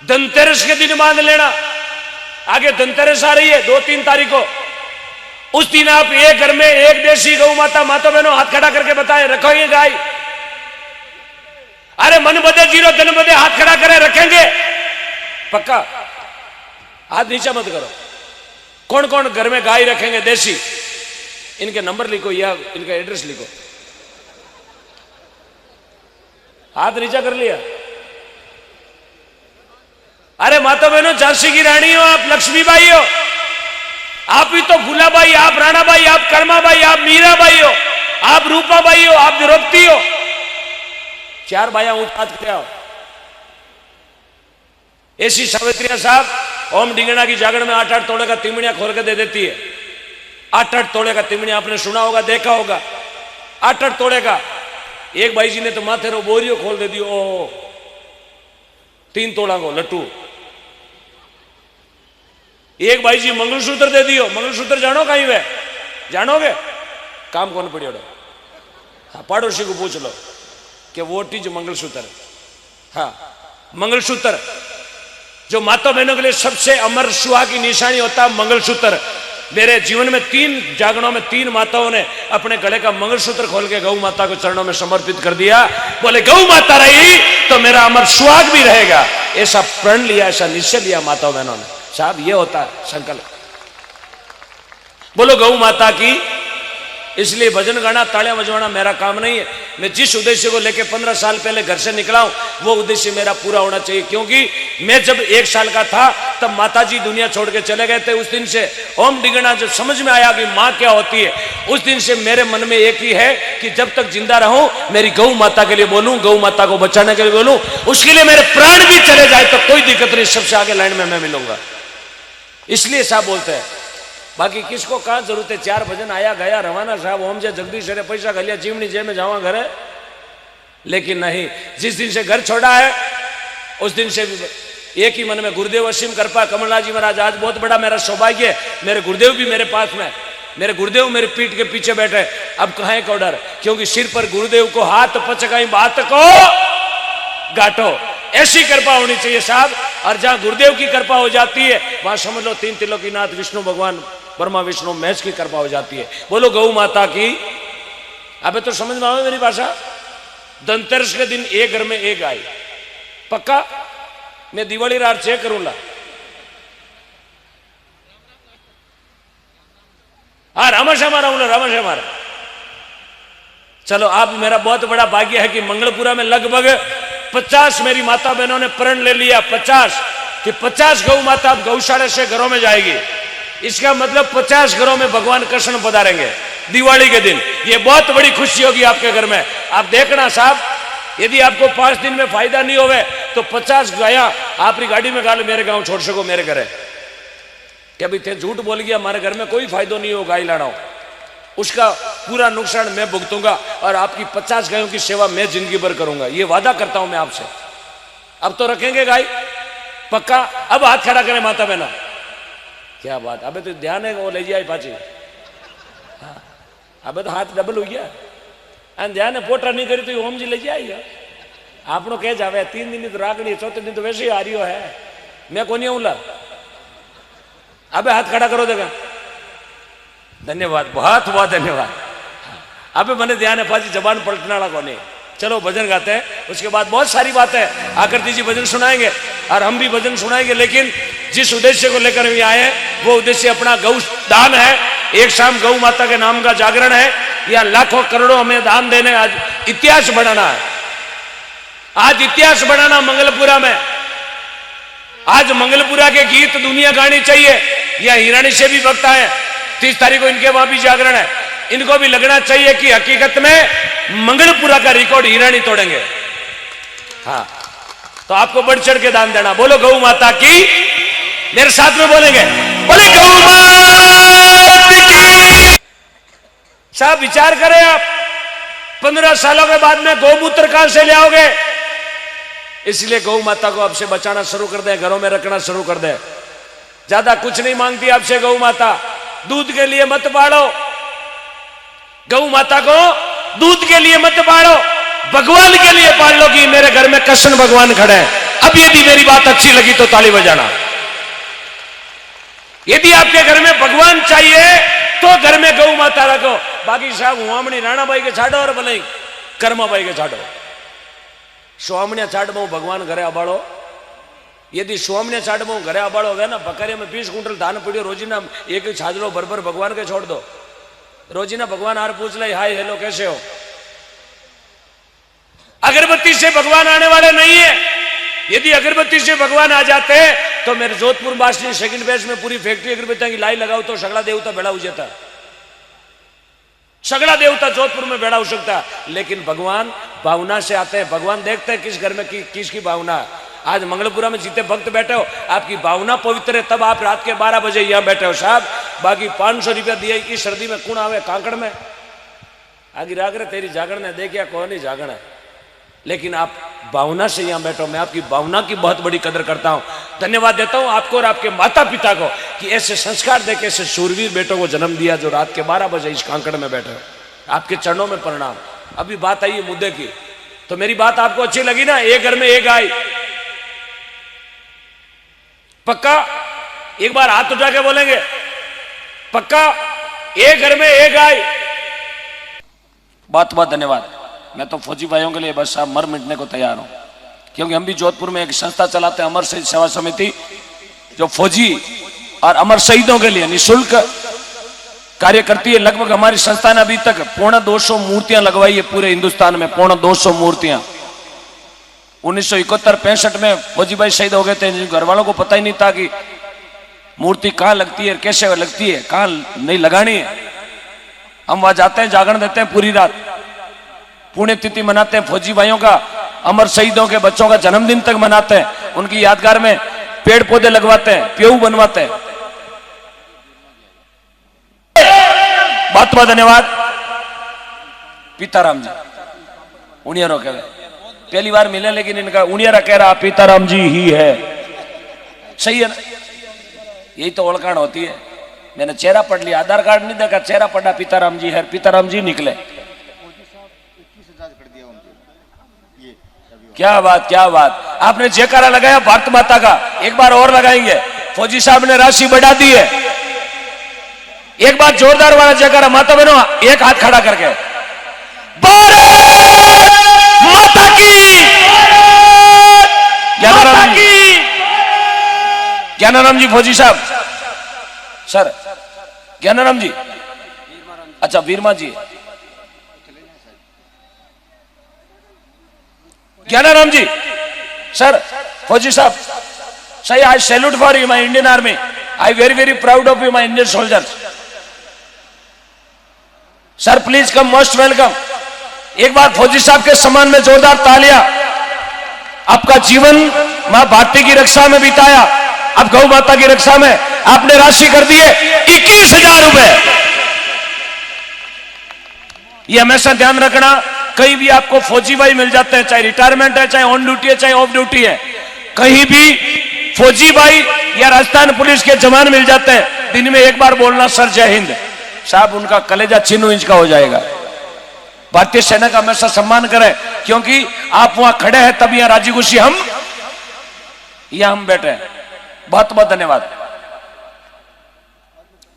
धनतेरस के दिन बांध लेना। आगे धनतेरस आ रही है 2-3 तारीख को। उस दिन आप एक घर में एक देशी गौ माता, माता बहनों हाथ खड़ा करके बताएं, रखोगे गाय? अरे मन बदे जीरो धन बदे हाथ खड़ा करे, रखेंगे पक्का? हाथ नीचा मत करो। कौन कौन घर में गाय रखेंगे देशी? इनके नंबर लिखो या इनका एड्रेस लिखो। हाथ नीचा कर लिया। अरे माता बहनों, झांसी की रानी हो आप, लक्ष्मीबाई हो आप ही तो, फूलाबाई, आप राणाबाई, आप कर्माबाई, आप मीराबाई हो, आप रूपाबाई हो, आप द्रौपदी हो। 4 बाया ऊंट हाथ खड़े हो। ऐसी सावित्रिया साहब ओम डिंगना की जागरण में 8-8 तोड़े का तिमड़िया खोल के दे देती है। 8-8 तोड़े का तिमड़िया आपने सुना होगा, देखा होगा। 8-8 तोड़े का। एक भाई जी ने तो माथे रो बोरियो खोल दे दियो, ओ 3 तोड़ा को लट्टू। एक भाई जी मंगलसूत्र दे दियो। मंगलसूत्र जानो कहीं वे? जानोगे? काम कौन पड़ियो? हाँ, पड़ोसी को पूछ लो कि वो टीज मंगलसूत्र। हाँ, मंगलसूत्र जो माता बहनों के लिए सबसे अमर सुहाग की निशानी होता है, मंगलसूत्र। मेरे जीवन में 3 जागरणों में 3 माताओं ने अपने गले का मंगलसूत्र खोल के गौ माता को चरणों में समर्पित कर दिया। बोले गौ माता रही तो मेरा अमर सुहाग भी रहेगा। ऐसा प्रण लिया, ऐसा निश्चय लिया माताओं बहनों ने। साहब ये होता है संकल्प। बोलो गौ माता की। इसलिए भजन गाना, तालियां बजवाना मेरा काम नहीं है। मैं जिस उद्देश्य को लेकर 15 साल पहले घर से निकला हूं, वो उद्देश्य मेरा पूरा होना चाहिए। क्योंकि मैं जब 1 साल का था तब माताजी दुनिया छोड़ के चले गए थे। उस दिन से ओम डिंगना जब समझ में आया कि माँ क्या होती है, उस दिन से मेरे मन में एक ही है कि जब तक जिंदा रहूं मेरी गौ माता के लिए बोलूं, गौ माता को बचाने के लिए बोलूं। उसके लिए मेरे प्राण भी चले जाए तो कोई दिक्कत नहीं, सबसे आगे लाइन में मैं मिलूंगा। इसलिए साहब बोलते हैं। बाकी किसको कहां जरूरत है? 4 भजन आया गया रवाना साहब। ओम जय जगदीश रे पैसा खलिया चिमनी जे में जावा घरे। लेकिन नहीं, जिस दिन से घर छोड़ा है उस दिन से एक ही मन में गुरुदेव असीम कृपा कमलनाथ जी महाराज। आज बहुत बड़ा मेरा सौभाग्य है, मेरे गुरुदेव भी मेरे पास में। मेरे गुरुदेव मेरे पीठ के पीछे बैठे। अब कहां को डर, क्योंकि सिर पर गुरुदेव को हाथ पचकाई बात को गाटो। ऐसी कृपा होनी चाहिए साहब। और जहां गुरुदेव की कृपा हो जाती है वहां समझ लो 3 त्रिलोकीनाथ विष्णु भगवान ब्रह्मा विष्णु महेश की कृपा हो जाती है। बोलो गौ माता की। अबे तो समझ में आओ मेरी भाषा। धनतेरस के दिन एक घर में एक गाय पक्का। मैं दिवाली रात चेक करूंगा। हाँ, रामाश्याम रामाश्याम। चलो, आप मेरा बहुत बड़ा भाग्य है कि मंगलपुरा में लगभग 50 मेरी माता बहनों ने प्रण ले लिया। 50 गौ माता अब गौशाला से घरों में जाएगी। इसका मतलब 50 घरों में भगवान कृष्ण पधारेंगे दिवाली के दिन। ये बहुत बड़ी खुशी होगी आपके घर में। आप देखना साहब, यदि आपको 5 दिन में फायदा नहीं होवे तो 50 गाया आपकी गाड़ी में गाल मेरे गांव छोड़ सको मेरे घरे। क्या भाई थे झूठ बोल गया, हमारे घर में कोई फायदा नहीं हो गाय लाना हो, उसका पूरा नुकसान मैं भुगतूंगा और आपकी 50 गायों की सेवा मैं जिंदगी भर करूंगा। ये वादा करता हूं मैं आपसे। अब तो रखेंगे गाय पक्का। अब हाथ खड़ा करें माता बहना। क्या बात, अबे तो ध्यान है वो ले जाए पाची। हाँ, अबे तो हाथ डबल हो गया। ध्यान है, पोटा नहीं करी तो ओम जी ले जाइए। आपनो कह जावे 3 दिन तो रागड़ी, 4थे दिन तो वैसे ही आ रही है। मैं को नहीं आऊला। अबे हाथ खड़ा करो देखा। धन्यवाद, बहुत बहुत धन्यवाद। अबे मैंने ध्यान है पाजी, जबान पलटने वाला कौन है। चलो भजन गाते हैं, उसके बाद बहुत सारी बातें आकृति जी भजन सुनाएंगे और हम भी भजन सुनाएंगे। लेकिन जिस उद्देश्य को लेकर हम आए हैं वो उद्देश्य अपना गौ दान है। एक शाम गौ माता के नाम का जागरण है। या लाखों करोड़ों हमें दान देने, आज इतिहास बनाना है। आज इतिहास बनाना मंगलपुरा में। आज मंगलपुरा के गीत दुनिया गानी चाहिए। या हिरानी से भी भक्त है, 30 तारीख को इनके वहां भी जागरण है। इनको भी लगना चाहिए कि हकीकत में मंगलपुरा का रिकॉर्ड हिरानी तोड़ेंगे। हाँ, तो आपको बढ़ चढ़ के दान देना। बोलो गौ माता की। मेरे साथ में बोलेंगे, बोले गौ माता की। साहब विचार करें आप, 15 सालों के बाद में गौमूत्र कहां से ले आओगे? इसलिए गौ माता को आपसे बचाना शुरू कर दे, घरों में रखना शुरू कर दे। ज्यादा कुछ नहीं मांगती आपसे गौ माता। दूध के लिए मत बाढ़ो गौ माता को, दूध के लिए मत पालो, भगवान के लिए पाल लो कि मेरे घर में कृष्ण भगवान खड़े हैं। अब यदि मेरी बात अच्छी लगी तो ताली बजाना। यदि आपके घर में भगवान चाहिए तो घर में गौ माता रखो। बाकी साहब हुआमणी राणा भाई के छाड़ो और भले कर्मा भाई के छाड़ो। स्वामण्या छाड़ में भगवान घरे आबाड़ो। यदि स्वामण्या छाड़ में घरे आबाड़ो गए ना, बकरिया में 20 कुंटल धान पड़ियो, रोजीना एक छाजलो भर भगवान के छोड़ दो। रोजीना भगवान आर पूछ ले, हाय हेलो कैसे हो। अगरबत्ती से भगवान आने वाले नहीं है। यदि अगरबत्ती से भगवान आ जाते तो मेरे जोधपुर बासनी सेकंड बेस में पूरी फैक्ट्री अगरबत्ती की लाई लगाओ तो सगला देवता बेड़ा हो जाता। सगला देवता जोधपुर में बेड़ा हो सकता। लेकिन भगवान भावना से आते हैं। भगवान देखते हैं किस घर में किसकी भावना। आज मंगलपुरा में जितने भक्त बैठे हो, आपकी भावना पवित्र है, तब आप रात के 12 बजे यहां बैठे हो साहब। बाकी 500 रुपया दिया की सर्दी में कौन आवे कांकड़ में आगे राग तेरी जागरण है, देखिया कौन नहीं जागरण है। लेकिन आप भावना से यहां बैठो। मैं आपकी भावना की बहुत बड़ी कदर करता हूं। धन्यवाद देता हूं आपको और आपके माता पिता को कि ऐसे संस्कार देके ऐसे शूरवीर बेटों को जन्म दिया जो रात के 12 बजे इस कांकड़ में बैठे। आपके चरणों में प्रणाम। अभी बात आई है मुद्दे की, तो मेरी बात आपको अच्छी लगी ना। एक घर में एक गाय, पक्का एक बार हाथ उठा के बोलेंगे पक्का एक घर में एक गाय। बहुत बहुत धन्यवाद। मैं तो फौजी भाइयों के लिए बस आप मर मिटने को तैयार हूं, क्योंकि हम भी जोधपुर में एक संस्था चलाते हैं, अमर शहीद सेवा समिति, जो फौजी और अमर शहीदों के लिए निःशुल्क कार्य करती है। लगभग हमारी संस्था ने अभी तक 250 मूर्तियां लगवाई है पूरे हिंदुस्तान में। 250 मूर्तियां। 1971-65 में फौजी भाई शहीद हो गए थे, जिन घर वालों को पता ही नहीं था कि मूर्ति कहां लगती है, कैसे लगती है, कहां नहीं लगानी है। हम वहां जाते हैं, जागरण देते हैं पूरी रात, पुण्यतिथि मनाते हैं फौजी भाइयों का, अमर शहीदों के बच्चों का जन्मदिन तक मनाते हैं। उनकी यादगार में पेड़ पौधे लगवाते हैं, पेऊ बनवाते हैं। बहुत बहुत धन्यवाद। पीताराम जी उनियारो कह रहे, पहली बार मिले लेकिन इनका उनियारा कह रहा पीताराम जी ही है। सही है ना, यही तो ओळखाण होती है। मैंने चेहरा पढ़ लिया, आधार कार्ड नहीं देखा, चेहरा पढ़ा पीताराम जी है, पीताराम जी निकले। क्या बात क्या बात। आपने जयकारा लगाया भारत माता का, एक बार और लगाएंगे। फौजी साहब ने राशि बढ़ा दी है, एक बार जोरदार वाला जयकारा। माता बहनों एक हाथ खड़ा करके भारत माता की, ज्ञानाराम जी, ज्ञानाराम जी फौजी साहब, सर ज्ञानाराम जी, अच्छा वीरमा जी, ज्ञानाराम जी, सर फौजी साहब, सही। आई salute for you my Indian army. I very proud of you my Indian soldiers. Sir please come, most welcome. एक बार फौजी साहब के सम्मान में जोरदार तालियां। आपका जीवन मां भारती की रक्षा में बिताया, अब गौ माता की रक्षा में आपने राशि कर दी है 21,000 रुपए। ये हमेशा ध्यान रखना, कहीं भी आपको फौजी भाई मिल जाते हैं, चाहे रिटायरमेंट है, चाहे ऑन ड्यूटी है, चाहे ऑफ ड्यूटी है, कहीं भी फौजी भाई या राजस्थान पुलिस के जवान मिल जाते हैं, दिन में एक बार बोलना सर जय हिंद। साहब उनका कलेजा 6 इंच का हो जाएगा। भारतीय सेना का हमेशा सम्मान करें, क्योंकि आप वहां खड़े हैं तब यहां राजी खुशी हम बैठे हैं। बहुत बहुत धन्यवाद।